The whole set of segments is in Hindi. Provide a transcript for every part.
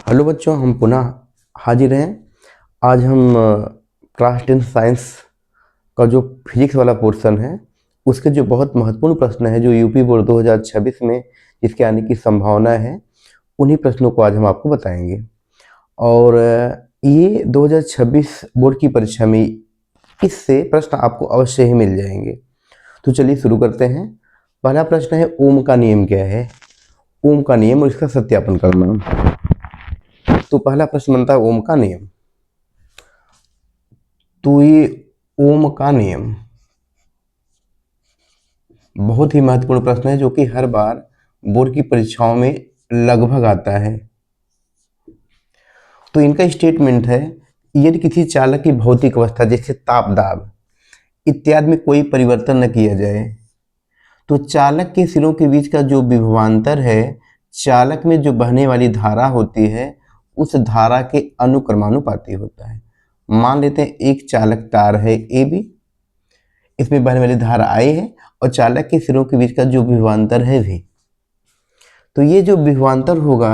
हेलो बच्चों, हम पुनः हाजिर हैं। आज हम क्लास 10 साइंस का जो फिजिक्स वाला पोर्शन है उसके जो बहुत महत्वपूर्ण प्रश्न है जो यूपी बोर्ड 2026 में जिसके आने की संभावना है, उन्हीं प्रश्नों को आज हम आपको बताएंगे। और ये 2026 बोर्ड की परीक्षा में इससे प्रश्न आपको अवश्य ही मिल जाएंगे। तो चलिए शुरू करते हैं। पहला प्रश्न है, ओम का नियम क्या है? ओम का नियम और इसका सत्यापन करना। तो पहला प्रश्न बनता है ओम का नियम। तो ये ओम का नियम बहुत ही महत्वपूर्ण प्रश्न है जो कि हर बार बोर्ड की परीक्षाओं में लगभग आता है। तो इनका स्टेटमेंट है, यदि किसी चालक की भौतिक अवस्था जैसे ताप दाब इत्यादि में कोई परिवर्तन न किया जाए तो चालक के सिरों के बीच का जो विभवांतर है, चालक में जो बहने वाली धारा होती है उस धारा के अनुक्रमानुपाती होता है। मान लेते हैं एक चालक तार है ए बी, इसमें बहने वाली धारा आई है और चालक के सिरों के बीच का जो विभवांतर है v। तो ये जो विभवांतर होगा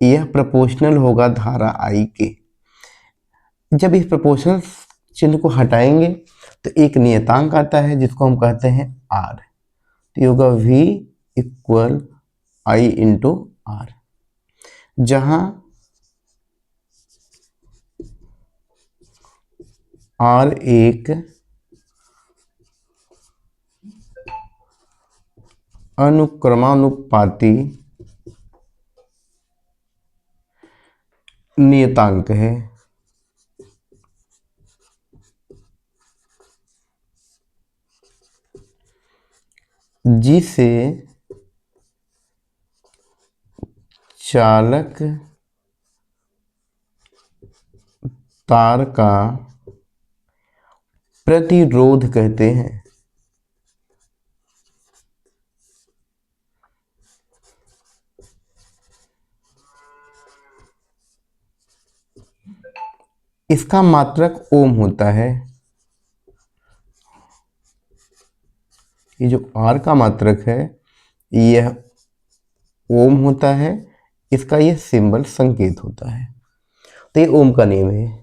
यह प्रोपोर्शनल होगा धारा I के। जब इस प्रोपोर्शनल चिन्ह को हटाएंगे तो एक नियतांक आता है जिसको हम कहते हैं R। तो ये होगा V equal I into R, जहां R एक अनुक्रमानुपाती नियतांक है जिसे चालक तार का प्रतिरोध कहते हैं। इसका मात्रक ओम होता है। ये जो R का मात्रक है यह ओम होता है, इसका यह सिंबल संकेत होता है। तो ये ओम का नियम है।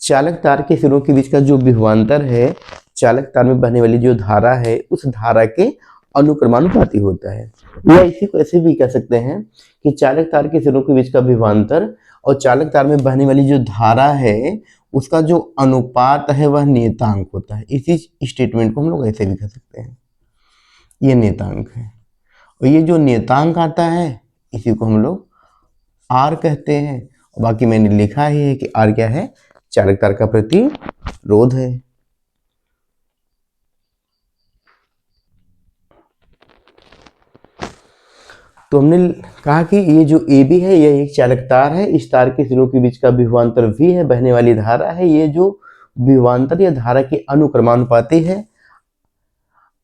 चालक तार के सिरों के बीच का जो विभवांतर है, चालक तार में बहने वाली जो धारा है उस धारा के अनुक्रमानुपाती होता है। या इसी को ऐसे भी कह सकते हैं कि चालक तार के सिरों के बीच का विभवांतर और चालक तार में बहने वाली जो धारा है उसका जो अनुपात है वह नियतांक होता है। इसी स्टेटमेंट को हम लोग ऐसे भी कह सकते हैं, ये नियतांक है। और ये जो नियतांक आता है इसी को हम लोग R कहते हैं। और बाकी मैंने लिखा ही है कि R क्या है? चालक तार का प्रतिरोध है। तो हमने कहा कि ये जो AB है यह एक चालक तार है, इस तार के सिरों के बीच का विभवांतर V है, बहने वाली धारा है। ये जो विभवांतर या धारा के अनुक्रमानुपाती है,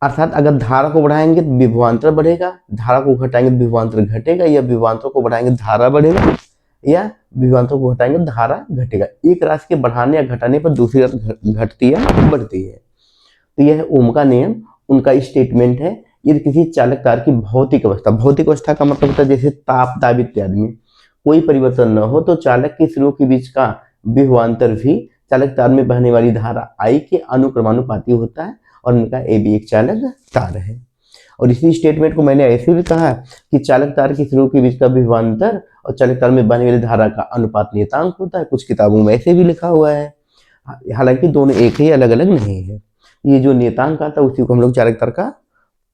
अर्थात अगर धारा को बढ़ाएंगे तो विभवांतर बढ़ेगा, धारा को घटाएंगे तो विभवांतर घटेगा, या विभवांतर को बढ़ाएंगे धारा बढ़ेगा, या विभवांतर को घटाएंगे तो धारा घटेगा। एक राशि के बढ़ाने या घटाने पर दूसरी राशि घटती है बढ़ती है। तो यह है ओम का नियम, उनका स्टेटमेंट है। यदि किसी चालक तार की भौतिक अवस्था का मतलब होता है जैसे ताप दाब इत्यादि में कोई परिवर्तन न हो तो चालक के सिरों के बीच का विभवांतर भी चालक तार में बहने वाली धारा I के अनुक्रमानुपाती होता है और उनका AB एक चालक तार है। और इसी स्टेटमेंट को मैंने ऐसे भी कहा कि चालक तार के सिरों के बीच का विभवांतर और चालक तार में बहने वाली धारा का अनुपात नियतांक होता है। कुछ किताबों में ऐसे भी लिखा हुआ है, हालांकि दोनों एक ही, अलग अलग नहीं है। ये जो नियतांक आता है उसी को हम लोग चालक तार का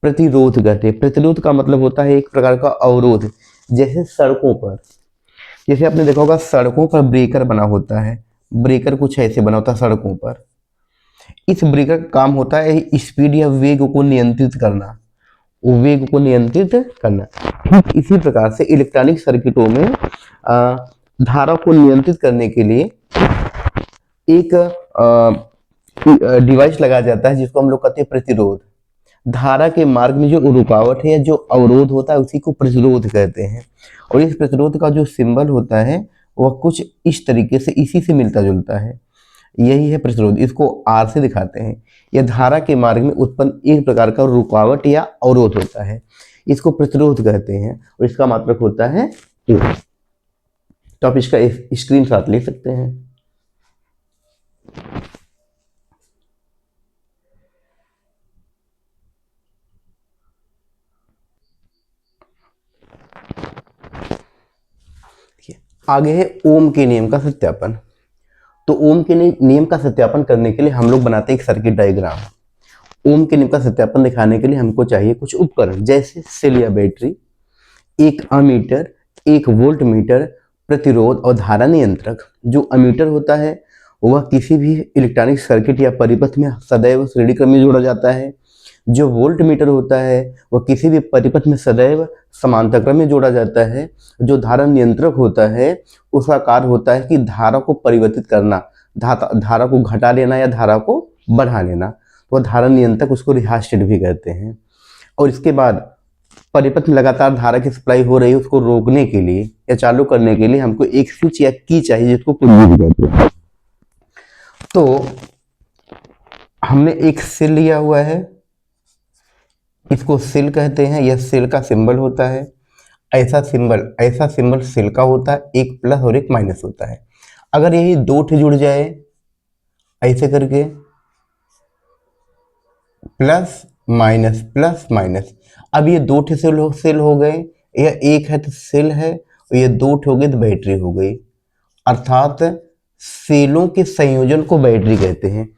प्रतिरोध कहते हैं। प्रतिरोध का मतलब होता है एक प्रकार का अवरोध। जैसे सड़कों पर, जैसे आपने देखा होगा सड़कों पर ब्रेकर बना होता है, ब्रेकर कुछ ऐसे बना होता है सड़कों पर। इस ब्रेकर का काम होता है स्पीड या वेग को नियंत्रित करना, वेग को नियंत्रित करना। ठीक इसी प्रकार से इलेक्ट्रॉनिक सर्किटों में धारा को नियंत्रित करने के लिए एक डिवाइस लगाया जाता है जिसको हम लोग कहते हैं प्रतिरोध। धारा के मार्ग में जो रुकावट है या जो अवरोध होता है उसी को प्रतिरोध कहते हैं। और इस प्रतिरोध का जो सिंबल होता है वह कुछ इस तरीके से इसी से मिलता जुलता है, यही है प्रतिरोध। इसको R से दिखाते हैं। यह धारा के मार्ग में उत्पन्न एक प्रकार का रुकावट या अवरोध होता है, इसको प्रतिरोध कहते हैं और इसका मात्रक होता है O। तो आप इसका स्क्रीनशॉट ले सकते हैं। आगे है ओम के नियम का सत्यापन। तो ओम के नियम का सत्यापन करने के लिए हम लोग बनाते हैं एक सर्किट डायग्राम। ओम के नियम का सत्यापन दिखाने के लिए हमको चाहिए कुछ उपकरण, जैसे सेल या बैटरी, एक अमीटर, एक वोल्ट मीटर, प्रतिरोध और धारा नियंत्रक। जो अमीटर होता है वह किसी भी इलेक्ट्रॉनिक सर्किट या परिपथ में सदैव श्रेणी क्रम में जोड़ा जाता है। जो वोल्ट मीटर होता है वह किसी भी परिपथ में सदैव समांतर क्रम में जोड़ा जाता है। जो धारा नियंत्रक होता है उसका कार्य होता है कि धारा को परिवर्तित करना, धारा को घटा लेना या धारा को बढ़ा लेना। वह धारा नियंत्रक, उसको रिहास्टेट भी कहते हैं। और इसके बाद परिपथ में लगातार धारा की सप्लाई हो रही है, उसको रोकने के लिए या चालू करने के लिए हमको एक स्विच या की चाहिए, जिसको कुंडी भी कहते हैं। तो हमने एक सेल लिया हुआ है, इसको सेल कहते हैं, यह सेल का सिंबल होता है। ऐसा सिंबल सेल का होता है, एक प्लस और एक माइनस होता है। अगर यही दो ठे जुड़ जाए ऐसे करके, प्लस माइनस, अब ये दो ठे सेल हो गए, यह एक है तो सेल है, और ये दो ठे हो गए तो बैटरी हो गई। अर्थात सेलों के संयोजन को बैटरी कहते हैं।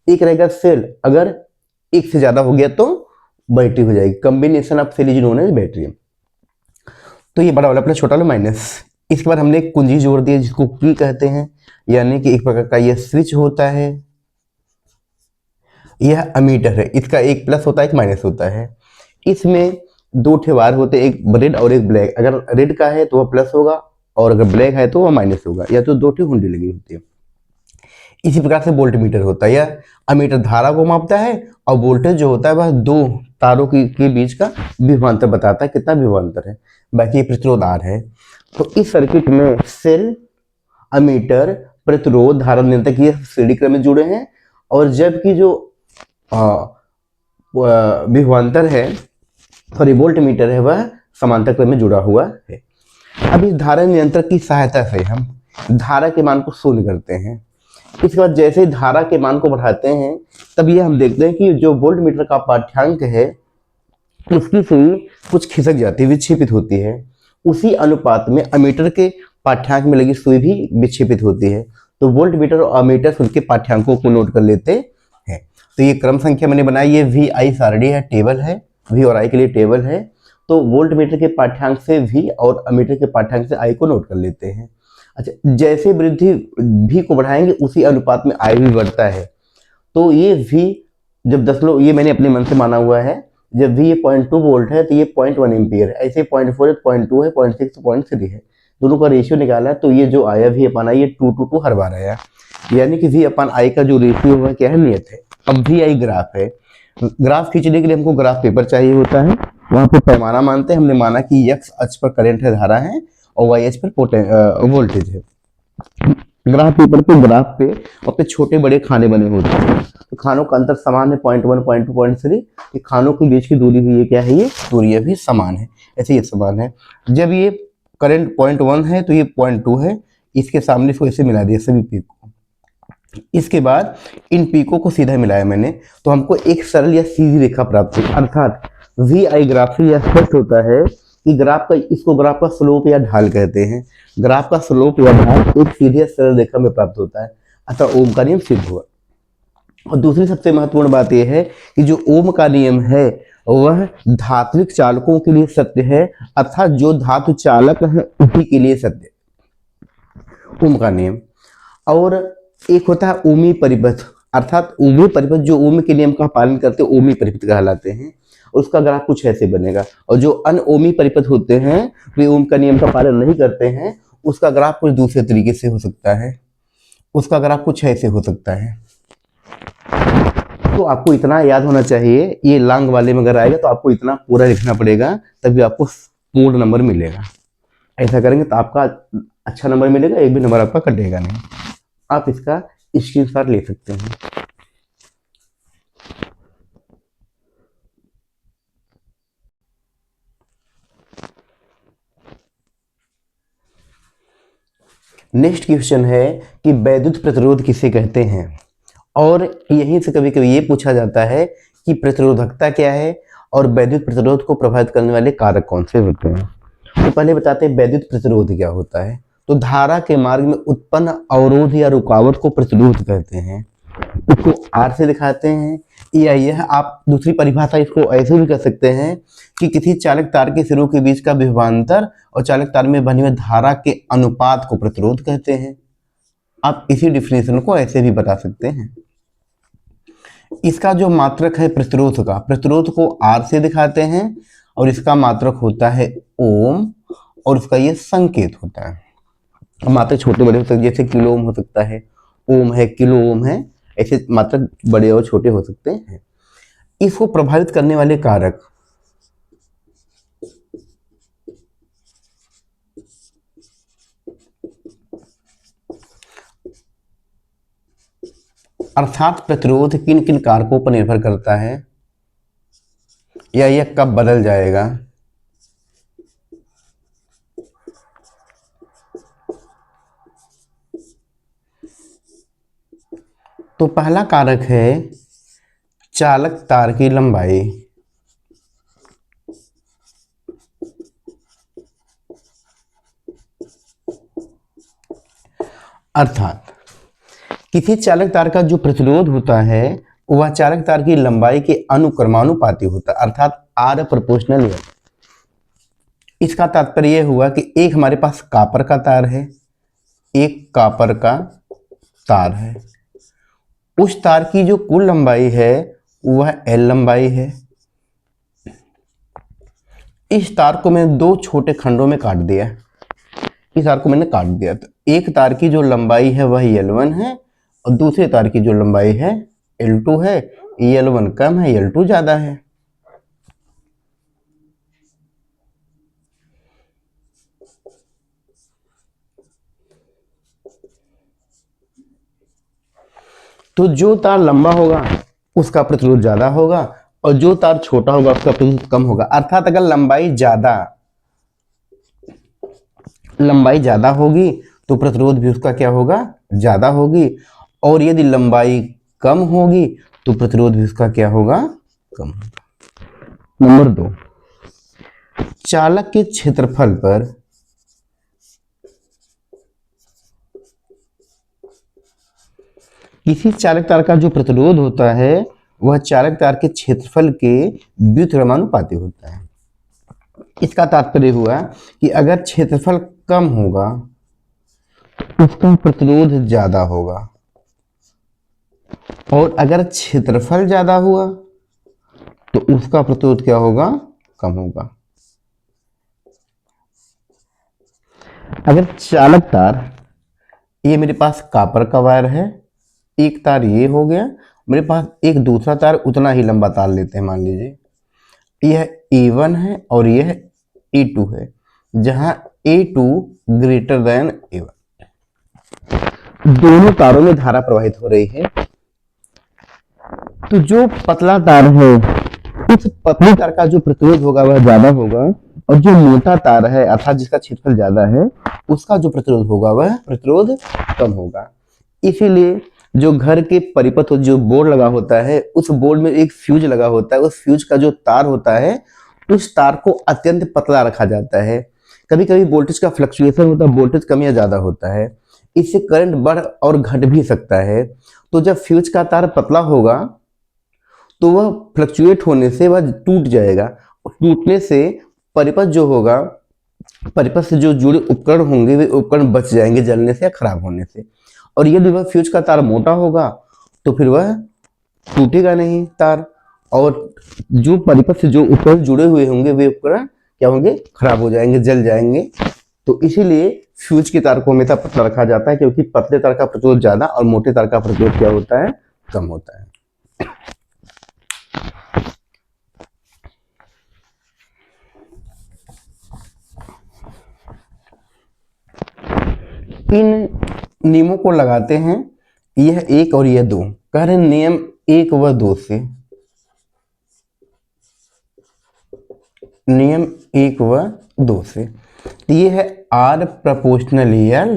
एक रहेगा सेल, अगर एक से ज्यादा हो गया तो बैटरी हो जाएगी। Combination of cell is known as battery. तो ये बड़ा वाला प्लस, छोटा वाला माइनस। इसके बाद हमने एक कुंजी जोड़ दिया जिसको की कहते हैं, यानी कि एक प्रकार का यह स्विच होता है। यह अमीटर है, इसका एक प्लस होता है एक माइनस होता है। इसमें दो ठे वायर होते हैं, एक रेड और एक ब्लैक। अगर रेड का है तो वह प्लस होगा, और अगर ब्लैक है तो वह माइनस होगा, या तो दो ठे हुंडी लगी होती है। इसी प्रकार से वोल्ट मीटर होता है। यह अमीटर धारा को मापता है, और वोल्टेज जो होता है वह दो तारों के बीच का विभवांतर बताता है, कितना विभवांतर है। बाकी प्रतिरोध आर है। तो इस सर्किट में सेल, अमीटर, प्रतिरोध, धारा नियंत्रक ये श्रेणी क्रम में जुड़े हैं, और जबकि जो विभवांतर है, सॉरी वोल्ट मीटर है, वह समांतर क्रम में जुड़ा हुआ है। अब इस धारा नियंत्रक की सहायता से हम धारा के मान को शून्य करते हैं। इसके बाद जैसे ही धारा के मान को बढ़ाते हैं, तब ये हम देखते हैं कि जो वोल्ट मीटर का पाठ्यांक है उसकी सुई कुछ खिसक जाती है, विक्षेपित होती है। उसी अनुपात में अमीटर के पाठ्यांक में लगी सुई भी विक्षेपित होती है। तो वोल्ट मीटर और अमीटर उनके पाठ्यांकों को नोट कर लेते हैं। तो ये क्रम संख्या मैंने बनाई, ये वी आई सारणी है, टेबल है, वी और आई के लिए टेबल है। तो वोल्ट मीटर के पाठ्यांक से वी और अमीटर के पाठ्यांक से आई को नोट कर लेते हैं। अच्छा, जैसे वृद्धि भी को बढ़ाएंगे उसी अनुपात में आई भी बढ़ता है। तो ये भी जब 10 लो, ये मैंने अपने मन से माना हुआ है, जब भी ये 0.2 वोल्ट है तो ये 0.1 एम्पियर है। ऐसे 0.4 है, 0.2 है, 0.6 0.3 है, दोनों का रेशियो निकाला है। तो ये जो आया भी अपन आई, ये 2:2 हर बार आया, यानी कि वी अपन आई का जो रेशियो है क्या है, नियत है। अब भी आई ग्राफ है, ग्राफ खींचने के लिए हमको ग्राफ पेपर चाहिए होता है। वहां पे पैमाना मानते हैं, हमने माना कि एक्स अक्ष पर करंट है, धारा है, और वाई अक्ष पर वोल्टेज है। ग्राफ पेपर पे, ग्राफ पे अपने छोटे बड़े खाने बने होते हैं। तो खानों का अंतर समान है, 0.1 0.2 0.3। ये खानों के बीच की दूरी भी, ये क्या है, ये दूरी भी समान है। ऐसे ये समान है। जब ये करंट 0.1 है तो ये 0.2 है, इसके सामने इसको ऐसे मिला दिया सभी पीक को। इसके बाद इन पीकों को सीधा मिलाया मैंने, तो हमको एक सरल या सीधी रेखा प्राप्त हुई। अर्थात वी आई ग्राफ से यह स्पष्ट होता है कि ग्राफ का, इसको ग्राफ का स्लोप या ढाल कहते हैं। ग्राफ का स्लोप या ढाल एक सीधी सरल रेखा में प्राप्त होता है। अतः ओम का नियम सिद्ध हुआ। और दूसरी सबसे महत्वपूर्ण बात यह है कि जो ओम का नियम है वह धात्विक चालकों के लिए सत्य है, अर्थात जो धातु चालक है उसी के लिए सत्य, ओम का नियम। और एक होता है ओमी परिपथ, अर्थात ओमी परिपथ जो ओम के नियम का पालन करते हैं ओमी परिपथ कहलाते हैं। उसका ग्राफ कुछ ऐसे बनेगा। और जो अनओमी परिपथ होते हैं, वे ओम का नियम का पालन नहीं करते हैं, उसका ग्राफ कुछ दूसरे तरीके से हो सकता है। उसका ग्राफ कुछ ऐसे हो सकता है। तो आपको इतना याद होना चाहिए, ये लॉन्ग वाले में अगर आएगा तो आपको इतना पूरा लिखना पड़ेगा, तभी आपको पूर्ण नंबर मिलेगा। ऐसा करेंगे तो आपका अच्छा नंबर मिलेगा, एक भी नंबर आपका कटेगा नहीं। आप इसका स्क्रीनशॉट ले सकते हैं। नेक्स्ट क्वेश्चन है कि वैद्युत प्रतिरोध किसे कहते हैं, और यहीं से कभी कभी ये पूछा जाता है कि प्रतिरोधकता क्या है और वैद्युत प्रतिरोध को प्रभावित करने वाले कारक कौन से होते हैं। तो पहले बताते हैं वैद्युत प्रतिरोध क्या होता है। तो धारा के मार्ग में उत्पन्न अवरोध या रुकावट को प्रतिरोध कहते हैं। इसको आर से दिखाते हैं, या यह आप दूसरी परिभाषा इसको ऐसे भी कह सकते हैं कि किसी चालक तार के सिरों के बीच का विभवांतर और चालक तार में बनी हुई धारा के अनुपात को प्रतिरोध कहते हैं। आप इसी डिफिनेशन को ऐसे भी बता सकते हैं। इसका जो मात्रक है प्रतिरोध का, प्रतिरोध को आर से दिखाते हैं और इसका मात्रक होता है ओम, और उसका ये संकेत होता है। मात्रक छोटे बड़े हो सकते हैं, जैसे किलो ओम हो सकता है, ओम है, किलो ओम है, ऐसे मात्रक बड़े और छोटे हो सकते हैं। इसको प्रभावित करने वाले कारक अर्थात प्रतिरोध किन किन कारकों पर निर्भर करता है या यह कब बदल जाएगा। तो पहला कारक है चालक तार की लंबाई। अर्थात किसी चालक तार का जो प्रतिरोध होता है वह चालक तार की लंबाई के अनुक्रमानुपाती होता है, अर्थात आर प्रोपोर्शनल। इसका तात्पर्य यह हुआ कि एक हमारे पास कॉपर का तार है, एक कॉपर का तार है, उस तार की जो कुल लंबाई है वह एल लंबाई है। इस तार को मैंने दो छोटे खंडों में काट दिया, इस तार को मैंने काट दिया। तो एक तार की जो लंबाई है वह L1 है और दूसरे तार की जो लंबाई है L2 है। L1 कम है, L2 ज्यादा है। तो जो तार लंबा होगा उसका प्रतिरोध ज्यादा होगा और जो तार छोटा होगा उसका प्रतिरोध कम होगा। अर्थात अगर लंबाई ज्यादा होगी तो प्रतिरोध भी उसका क्या होगा, ज्यादा होगी, और यदि लंबाई कम होगी तो प्रतिरोध भी उसका क्या होगा, कम होगा। नंबर 2, चालक के क्षेत्रफल पर किसी चालक तार का जो प्रतिरोध होता है वह चालक तार के क्षेत्रफल के व्युत्क्रमानुपाती होता है। इसका तात्पर्य हुआ कि अगर क्षेत्रफल कम होगा तो उसका प्रतिरोध ज्यादा होगा, और अगर क्षेत्रफल ज्यादा हुआ तो उसका प्रतिरोध क्या होगा, कम होगा। अगर चालक तार, ये मेरे पास कॉपर का वायर है, एक तार ये हो गया, मेरे पास एक दूसरा तार उतना ही लंबा तार लेते हैं, मान लीजिए यह A1 है और यह A2 है, जहां A2 ग्रेटर देन A1। दोनों तारों में धारा प्रवाहित हो रही है। तो जो पतला तार है उस पतले तार का जो प्रतिरोध होगा वह ज्यादा होगा, और जो मोटा तार है अर्थात जिसका क्षेत्रफल ज्यादा है उसका जो प्रतिरोध होगा वह प्रतिरोध कम होगा। इसीलिए जो घर के परिपथ जो बोर्ड लगा होता है उस बोर्ड में एक फ्यूज लगा होता है, उस फ्यूज का जो तार होता है उस तार को अत्यंत पतला रखा जाता है। कभी कभी वोल्टेज का फ्लक्चुएशन होता है, वोल्टेज कम या ज्यादा होता है, इससे करंट बढ़ और घट भी सकता है। तो जब फ्यूज का तार पतला होगा तो वह फ्लक्चुएट होने से वह टूट जाएगा, टूटने से परिपथ जो होगा, परिपथ से जो जुड़े उपकरण होंगे वे उपकरण बच जाएंगे जलने से या खराब होने से। और यदि वह फ्यूज का तार मोटा होगा तो फिर वह टूटेगा नहीं तार, और जो परिपथ से जो उपकरण जुड़े हुए होंगे वे उपकरण क्या होंगे, खराब हो जाएंगे, जल जाएंगे। तो इसीलिए फ्यूज के तार को हमेशा पतला रखा जाता है, क्योंकि पतले तार का प्रतिरोध ज्यादा और मोटे तार का प्रतिरोध क्या होता है, कम होता है। इन नियमों को लगाते हैं, यह 1 और यह 2, कह रहे हैं नियम 1 व 2 से, नियम 1 व 2 से। तो ये है R प्रोपोर्शनल L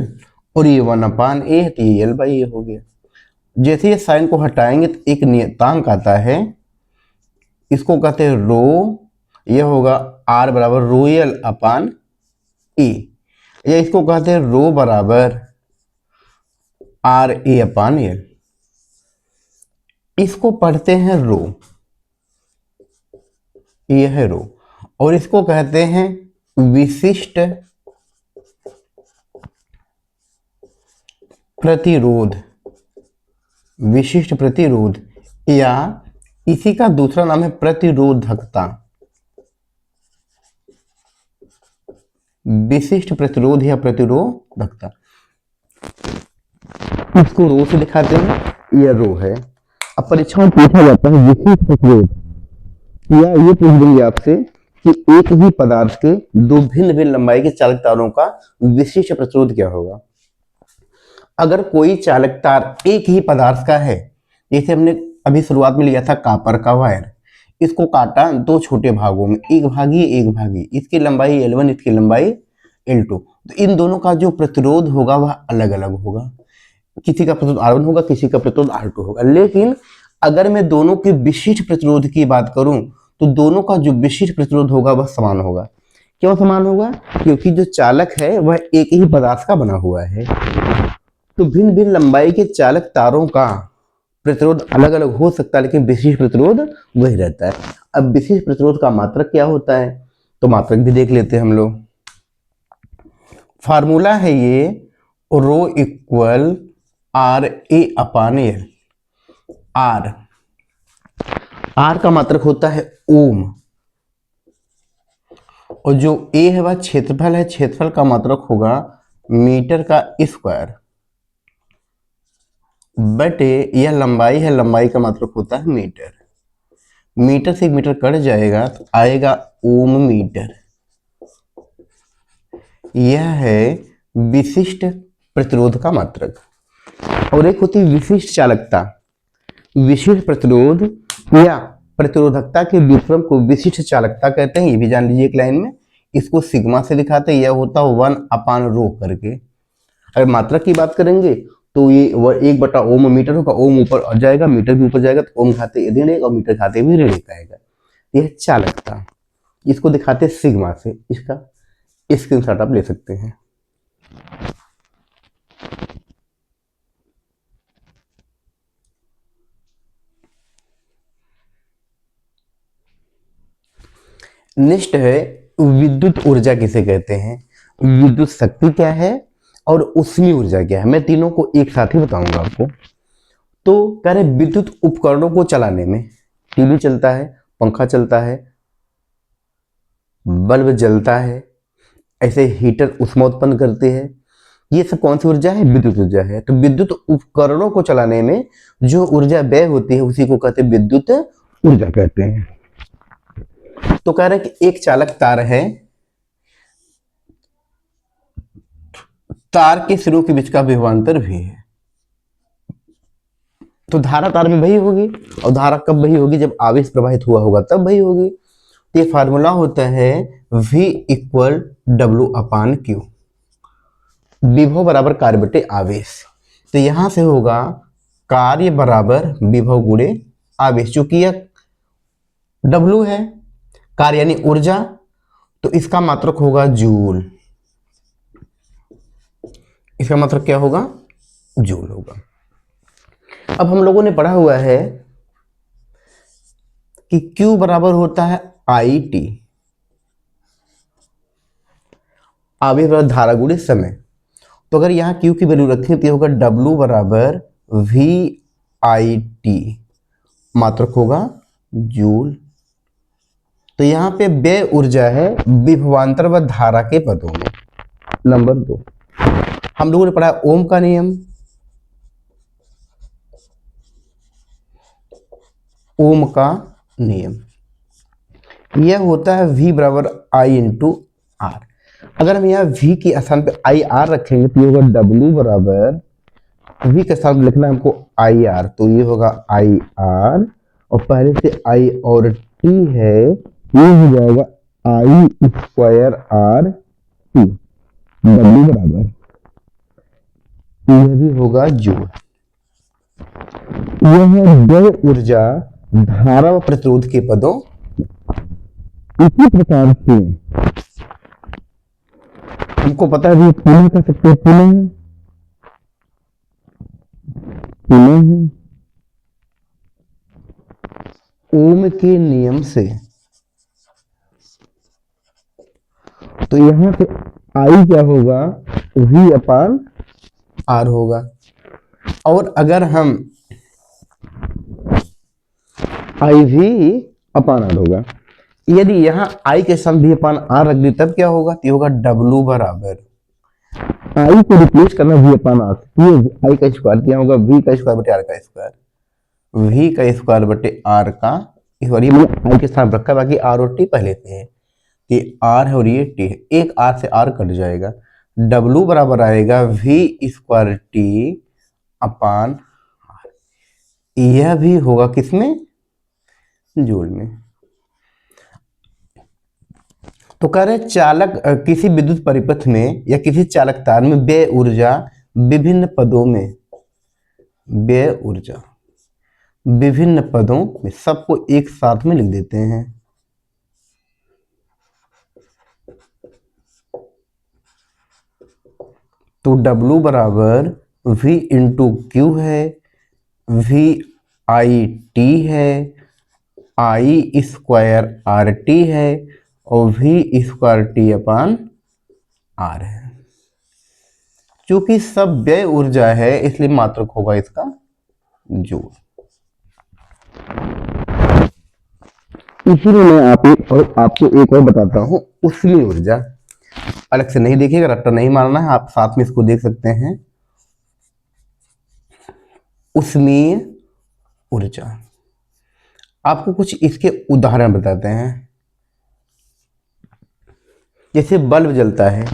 और ये 1/a है तो ये l/a हो गया। जैसे ये साइन को हटाएंगे तो एक नियतांक आता है, इसको कहते हैं रो, यह होगा r बराबर रो l अपान ए, या इसको कहते हैं रो बराबर आर ए अपान एल। इसको पढ़ते हैं रो, यह है रो, और इसको कहते हैं विशिष्ट प्रतिरोध, विशिष्ट प्रतिरोध, या इसी का दूसरा नाम है प्रतिरोधकता, विशिष्ट प्रतिरोध या प्रतिरोधकता। इसको रो से दिखाते हैं, यह रो है। अब परीक्षा में पूछा जाता है विशिष्ट प्रतिरोध, या ये पूछ देंगे आपसे कि एक ही पदार्थ के दो भिन्न भिन्न लंबाई के चालक तारों का विशिष्ट प्रतिरोध क्या होगा। अगर कोई चालक तार एक ही पदार्थ का है, जैसे हमने अभी शुरुआत में लिया था कॉपर का वायर, इसको काटा दो छोटे भागों में, एक भागी एक भागी, इसकी लंबाई L1, इसकी लंबाई L2, तो इन दोनों का जो प्रतिरोध होगा वह अलग अलग होगा, किसी का प्रतिरोध R1 होगा, किसी का प्रतिरोध R2 होगा। लेकिन अगर मैं दोनों के विशिष्ट प्रतिरोध की बात करूं तो दोनों का जो विशिष्ट प्रतिरोध होगा वह समान होगा। क्यों समान होगा? क्योंकि जो चालक है वह एक ही पदार्थ का बना हुआ है। तो भिन्न भिन्न लंबाई के चालक तारों का प्रतिरोध अलग अलग हो सकता है, लेकिन विशिष्ट प्रतिरोध वही रहता है। अब विशिष्ट प्रतिरोध का मात्रक क्या होता है, तो मात्रक भी देख लेते हैं हम लोग। फार्मूला है ये rho equal R A upon L. R का मात्रक होता है ओम, और जो ए है वह क्षेत्रफल है, क्षेत्रफल का मात्रक होगा मीटर का स्क्वायर, बटे यह लंबाई है, लंबाई का मात्रक होता है मीटर। मीटर से एक मीटर कट जाएगा तो आएगा ओम मीटर। यह है विशिष्ट प्रतिरोध का मात्रक। और एक होती है विशिष्ट चालकता। विशिष्ट प्रतिरोध या प्रतिरोधकता के व्युत्क्रम को विशिष्ट चालकता कहते हैं, ये भी जान लीजिए एक लाइन में। इसको सिग्मा से दिखाते हैं, यह होता है 1/रो करके। अगर मात्रक की बात करेंगे तो ये 1/, ओम मीटर होगा, ओम ऊपर जाएगा, मीटर भी ऊपर जाएगा, तो ओम खाते ऋण एक और मीटर खाते भी ऋण एक आएगा। यह चालकता, इसको दिखाते सिग्मा से। इसका स्क्रीनशॉट आप ले सकते हैं। नेक्स्ट है विद्युत ऊर्जा किसे कहते हैं, विद्युत शक्ति क्या है और ऊष्मीय ऊर्जा क्या है। मैं तीनों को एक साथ ही बताऊंगा आपको। तो कह रहे विद्युत उपकरणों को चलाने में टीवी चलता है, पंखा चलता है, बल्ब जलता है, ऐसे हीटर ऊष्मा उत्पन्न करते हैं, ये सब कौन सी ऊर्जा है, विद्युत ऊर्जा है। तो विद्युत उपकरणों को चलाने में जो ऊर्जा व्यय होती है उसी को कहते हैं विद्युत ऊर्जा कहते हैं। तो कह रहे कि एक चालक तार है, तार के सिरों के बीच का विभवांतर भी है, तो धारा तार में वही होगी, और धारा कब वही होगी, जब आवेश प्रवाहित हुआ होगा तब वही होगी। तो ये फार्मूला होता है V इक्वल W/Q, विभव बराबर कार्य बटे आवेश। तो यहां से होगा कार्य बराबर विभव गुणे आवेश। चूंकि यह W है, कार्य यानी ऊर्जा, तो इसका मात्रक होगा जूल। इसका मात्रक क्या होगा, जूल होगा। अब हम लोगों ने पढ़ा हुआ है कि Q बराबर होता है IT, आवेश बराबर धारा गुणे समय। तो अगर यहाँ Q की वैल्यू रखें तो होगा W बराबर VIT, मात्रक होगा जूल। तो यहाँ पे व्यय ऊर्जा है विभवांतर व धारा के पदों में। नंबर 2, हम लोगों ने पढ़ा ओम का नियम। ओम का नियम यह होता है V बराबर I इंटू आर। अगर हम यहाँ V के स्थान पे IR रखेंगे तो ये होगा W बराबर, V के स्थान पे लिखना है हमको IR, तो ये होगा IR, और पहले से I और T है, ये हो जाएगा I² R T। W बराबर यह भी होगा जूल। यह है व्यय ऊर्जा, धारा व प्रतिरोध के पदों। इसी प्रकार से हमको पता है पुनः कर सकते हैं, पुनः ओम के नियम से। तो यहां से आई क्या होगा, V अपान R होगा। और अगर हम आई भी अपान आर होगा, यदि यहाँ आई के साथ भी अपान आर रख दी तब क्या होगा, तो होगा W बराबर आई को रिप्लेस करना V अपान आर, ये आई का स्क्वायर दिया होगा V का स्क्वायर बटे आर का स्क्वायर, V का स्क्वायर बटे आर का, इस बार ये मैंने आई के स्थान रखा, बाकी आर और टी पहले से है, ये आर है और ये टी है, एक आर से आर कट जाएगा, W बराबर आएगा V स्क्वायर टी अपान, यह भी होगा किसमें, जूल में। तो कह रहे चालक किसी विद्युत परिपथ में या किसी चालक तार में व्यय ऊर्जा विभिन्न पदों में, व्यय ऊर्जा विभिन्न पदों में, सबको एक साथ में लिख देते हैं। तो W बराबर V इंटू क्यू है, V आई टी है, आई स्क्वायर आर टी है और V square T upon R है। क्योंकि सब व्यय ऊर्जा है इसलिए मात्रक होगा इसका जूल। इसीलिए मैं आपको एक और बताता हूं, उष्मीय ऊर्जा। अलग से नहीं देखिएगा, रट्टा नहीं मारना है, आप साथ में इसको देख सकते हैं। उष्मीय ऊर्जा, आपको कुछ इसके उदाहरण बताते हैं। जैसे बल्ब जलता है,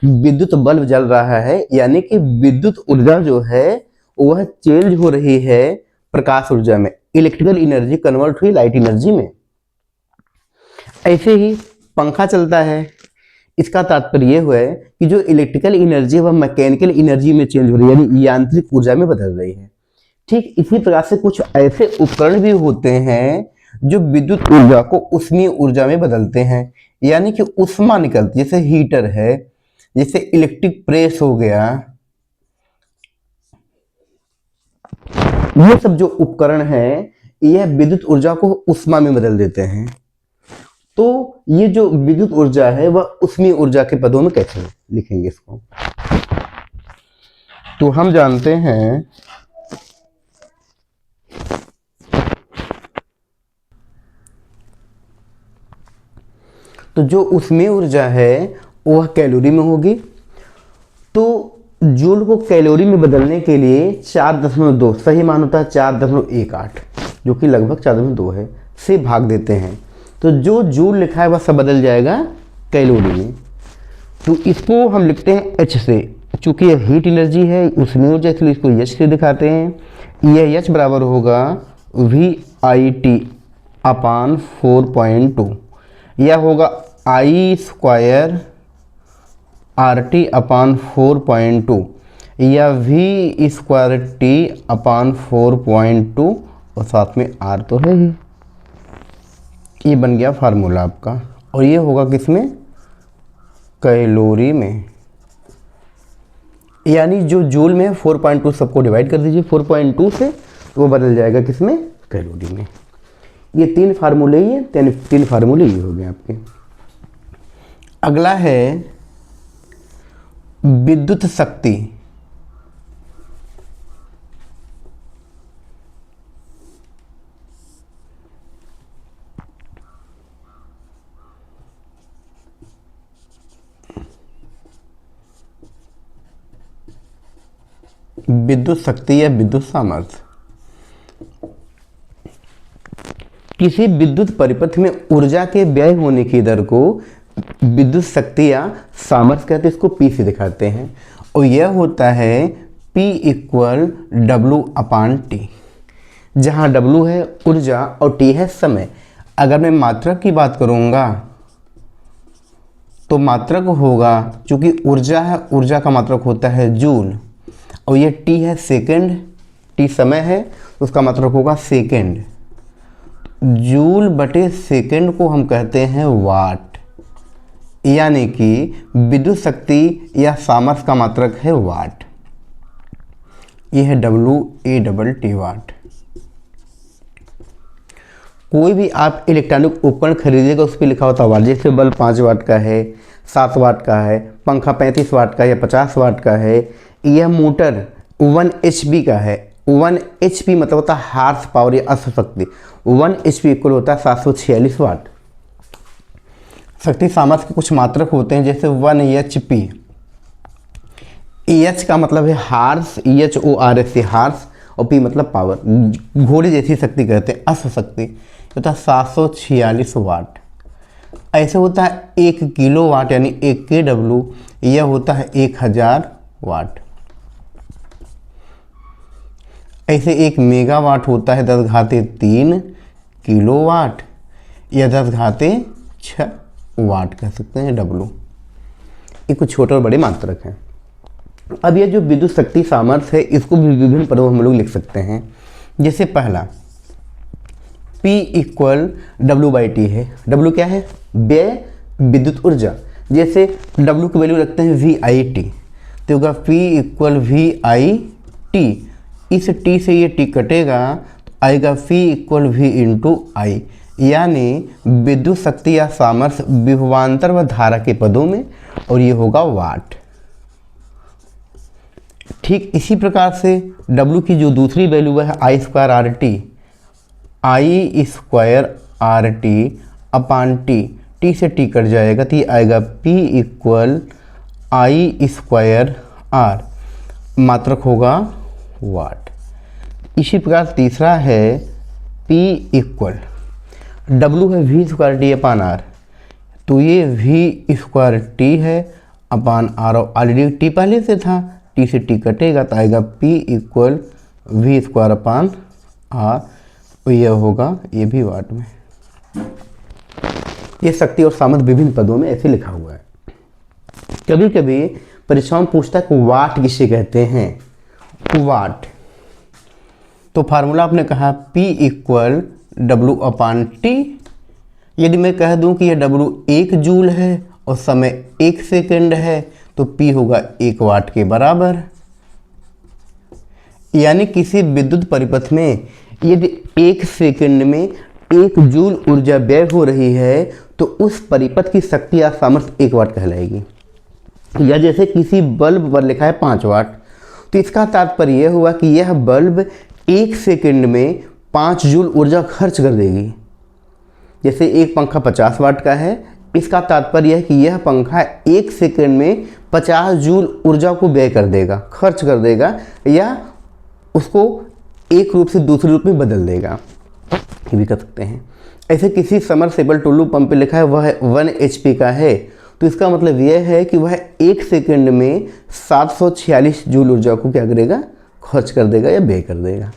विद्युत बल्ब जल रहा है, यानी कि विद्युत ऊर्जा जो है वह चेंज हो रही है प्रकाश ऊर्जा में, इलेक्ट्रिकल एनर्जी कन्वर्ट हुई लाइट एनर्जी में। ऐसे ही पंखा चलता है, इसका तात्पर्य यह हुआ है कि जो इलेक्ट्रिकल एनर्जी वह मैकेनिकल एनर्जी में चेंज हो रही है, यानी यांत्रिक ऊर्जा में बदल रही है। ठीक इसी प्रकार से कुछ ऐसे उपकरण भी होते हैं जो विद्युत ऊर्जा को उष्मीय ऊर्जा में बदलते हैं, यानी कि उष्मा निकलती, जैसे हीटर है, जैसे इलेक्ट्रिक प्रेस हो गया, ये सब जो उपकरण है यह विद्युत ऊर्जा को उष्मा में बदल देते हैं। तो ये जो विद्युत ऊर्जा है वह उष्मीय ऊर्जा के पदों में कैसे लिखेंगे इसको, तो हम जानते हैं तो जो उष्मीय ऊर्जा है वह कैलोरी में होगी। तो जूल को कैलोरी में बदलने के लिए 4.2 सही मान होता है 4.18, जो कि लगभग 4.2 है, से भाग देते हैं। तो जो जूल लिखा है वह सब बदल जाएगा कैलोरी में। तो इसको हम लिखते हैं H से, चूंकि यह हीट एनर्जी है, उष्मीय ऊर्जा, इसलिए इसको H से दिखाते हैं। यह H बराबर होगा VIT अपान 4.2, यह होगा आई स्क्वायर आर टी अपान 4.2 या V स्क्वायर टी अपान 4.2 और साथ में R तो है ही। ये बन गया फार्मूला आपका, और ये होगा किसमें, कैलोरी में। यानी जो जूल में 4.2 सबको डिवाइड कर दीजिए 4.2 से, तो वो बदल जाएगा किसमें, कैलोरी में। ये तीन फार्मूले ही है, तीन फार्मूले ये हो गए आपके। अगला है विद्युत शक्ति। विद्युत शक्ति या विद्युत सामर्थ्य, किसी विद्युत परिपथ में ऊर्जा के व्यय होने की दर को विद्युत शक्ति या सामर्थ्य कहते हैं, इसको P से दिखाते हैं। और यह होता है P इक्वल W अपान टी, जहाँ W है ऊर्जा और T है समय। अगर मैं मात्रक की बात करूँगा तो मात्रक होगा, चूंकि ऊर्जा है, ऊर्जा का मात्रक होता है जूल, और ये टी है सेकंड, टी समय है, उसका मतलब होगा सेकंड। जूल बटे सेकंड को हम कहते हैं वाट, यानी कि विद्युत शक्ति या सामर्थ्य का मात्रक है वाट। ये है WATT वाट। कोई भी आप इलेक्ट्रॉनिक उपकरण खरीदेगा उस पर लिखा होता है वाट। जैसे बल्ब 5 वाट का है, 7 वाट का है, पंखा 35 वाट का या 50 वाट का है, यह मोटर 1 HP का है। 1 HP मतलब होता है हार्स पावर या अश्व शक्ति। 1 HP इक्वल होता है 746 वाट। शक्ति सामर्थ्य के कुछ मात्रक होते हैं, जैसे 1 HP। H का मतलब है हार्स, HORS हार्स, और P मतलब पावर, घोड़े जैसी शक्ति कहते हैं, अश्व शक्ति। होता है 746 वाट। ऐसे होता है 1 किलोवाट यानी 1 kW, यह होता है 1000 वाट। ऐसे 1 मेगावाट होता है 10⁻³ किलोवाट या 10⁻6 वाट कह सकते हैं W। ये कुछ छोटे और बड़े मात्रक हैं। अब ये जो विद्युत शक्ति सामर्थ्य है इसको भी विभिन्न पदों में हम लोग लिख सकते हैं। जैसे पहला P इक्वल W/T है। W क्या है? व्यय विद्युत ऊर्जा। जैसे W की वैल्यू रखते हैं VIT, तो होगा P इक्वल VIT। इस T से ये T कटेगा तो आएगा P equal V into I, यानी विद्युत शक्ति या सामर्थ्य विभवांतर व धारा के पदों में, और ये होगा वाट। ठीक इसी प्रकार से W की जो दूसरी वैल्यू है I²RT, I²RT अपान T, T से T कट जाएगा तो ये आएगा P इक्वल I²R, मात्रक होगा वाट। इसी प्रकार तीसरा है P इक्वल W है V²T अपान R, तो ये V²T है अपान R, और ऑलरेडी T पहले से था, T से T कटेगा तो आएगा P इक्वल V² अपान R, और यह होगा ये भी वाट में। ये शक्ति और सामर्थ्य विभिन्न पदों में ऐसे लिखा हुआ है। कभी कभी परीक्षाओं में पूछता है कि वाट किसे कहते हैं। वाट तो फार्मूला आपने कहा P इक्वल W अपान T। यदि मैं कह दूं कि यह W 1 जूल है और समय 1 सेकंड है तो P होगा 1 वाट के बराबर। यानी किसी विद्युत परिपथ में यदि 1 सेकंड में 1 जूल ऊर्जा व्यय हो रही है तो उस परिपथ की शक्ति या सामर्थ्य 1 वाट कहलाएगी। या जैसे किसी बल्ब पर लिखा है 5 वाट, तो इसका तात्पर्य यह हुआ कि यह बल्ब 1 सेकंड में 5 जूल ऊर्जा खर्च कर देगी। जैसे एक पंखा 50 वाट का है, इसका तात्पर्य है कि यह पंखा 1 सेकंड में 50 जूल ऊर्जा को व्यय कर देगा, खर्च कर देगा, या उसको एक रूप से दूसरे रूप में बदल देगा, ये भी कर सकते हैं। ऐसे किसी समरसेबल टुल्लू पंप पे लिखा है वह 1 HP का है, तो इसका मतलब यह है कि वह 1 सेकंड में 746 जूल ऊर्जा को क्या करेगा, खर्च कर देगा या व्यय कर देगा।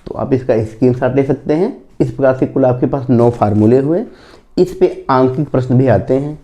तो आप इसका स्क्रीनशॉट ले सकते हैं। इस प्रकार से कुल आपके पास 9 फार्मूले हुए। इस पे आंकिक प्रश्न भी आते हैं।